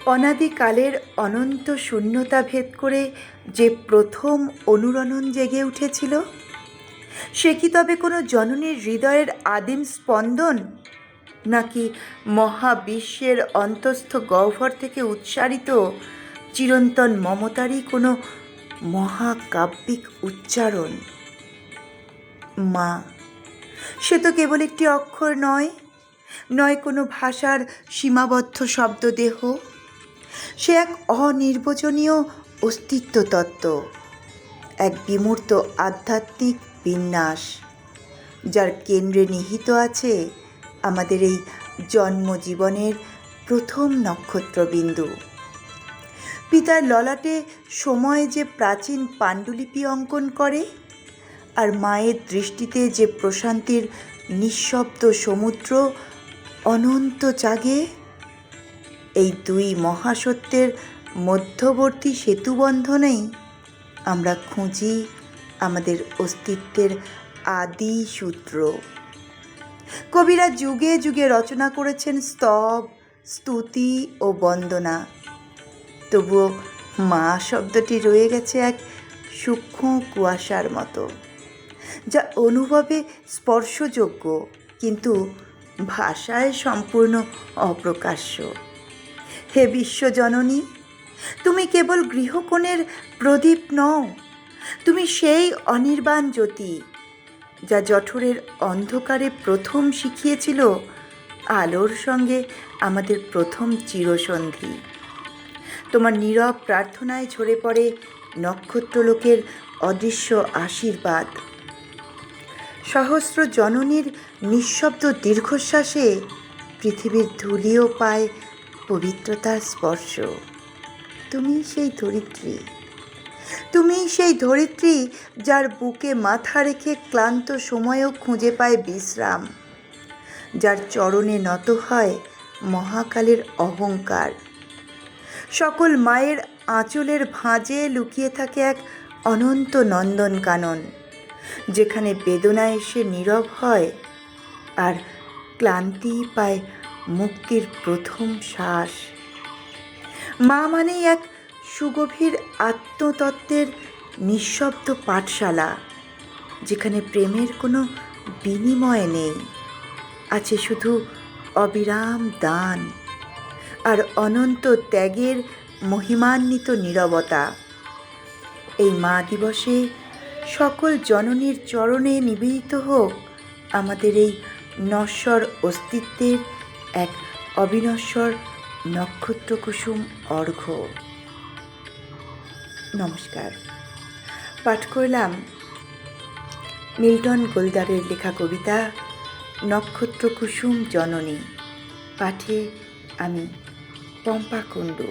অনাদিকালের অনন্ত শূন্যতা ভেদ করে যে প্রথম অনুরণন জেগে উঠেছিল, সে কি তবে কোনো জননীর হৃদয়ের আদিম স্পন্দন, নাকি মহাবিশ্বের অন্তস্থ গহ্বর থেকে উচ্চারিত চিরন্তন মমতারই কোনো মহাকাব্যিক উচ্চারণ? মা, সে তো কেবল একটি অক্ষর নয়, নয় কোনো ভাষার সীমাবদ্ধ শব্দদেহ। সে এক অনির্বচনীয় অস্তিত্ব তত্ত্ব, এক বিমূর্ত আধ্যাত্মিক বিন্যাস, যার কেন্দ্রে নিহিত আছে আমাদের এই জন্মজীবনের প্রথম নক্ষত্রবিন্দু। পিতার ললাটে সময় যে প্রাচীন পাণ্ডুলিপি অঙ্কন করে, আর মায়ের দৃষ্টিতে যে প্রশান্তির নিঃশব্দ সমুদ্র অনন্ত জাগে, এই দুই মহাসত্যের মধ্যবর্তী সেতুবন্ধনেই আমরা খুঁজি আমাদের অস্তিত্বের আদি সূত্র। কবিরা যুগে যুগে রচনা করেছেন স্তব, স্তুতি ও বন্দনা, তবুও মা শব্দটি রয়ে গেছে এক সূক্ষ্ম কুয়াশার মতো, যা অনুভবে স্পর্শযোগ্য কিন্তু ভাষায় সম্পূর্ণ অপ্রকাশ্য। হে বিশ্বজননী, তুমি কেবল গৃহকোণের প্রদীপ নও, তুমি সেই অনির্বাণ জ্যোতি যা জঠরের অন্ধকারে প্রথম শিখিয়েছিল আলোর সঙ্গে আমাদের প্রথম চিরসন্ধি। তোমার নীরব প্রার্থনায় ঝরে পড়ে নক্ষত্রলোকের অদৃশ্য আশীর্বাদ। সহস্র জননীর নিঃশব্দ দীর্ঘশ্বাসে পৃথিবীর ধুলিও পায় পবিত্রতার স্পর্শ। তুমি সেই ধরিত্রী, তুমি সেই ধরিত্রী যার বুকে মাথা রেখে ক্লান্ত সময়েও খুঁজে পায় বিশ্রাম, যার চরণে নত হয় মহাকালের অহংকার। সকল মায়ের আঁচলের ভাঁজে লুকিয়ে থাকে এক অনন্ত নন্দনকানন, যেখানে বেদনা এসে নীরব হয় আর ক্লান্তি পায় মুক্তির প্রথম শ্বাস। মা মানেই এক সুগভীর আত্মতত্ত্বের নিঃশব্দ পাঠশালা, যেখানে প্রেমের কোনো বিনিময় নেই, আছে শুধু অবিরাম দান আর অনন্ত ত্যাগের মহিমান্বিত নীরবতা। এই মা দিবসে সকল জননীর চরণে নিবেদিত হোক আমাদের এই নশ্বর অস্তিত্বের এক অবিনশ্বর নক্ষত্রকুসুম অর্ঘ্য। নমস্কার। পাঠ করলাম মিল্টন গোলদারের লেখা কবিতা নক্ষত্রকুসুম জননী। পাঠে আমি পম্পা কুণ্ডু।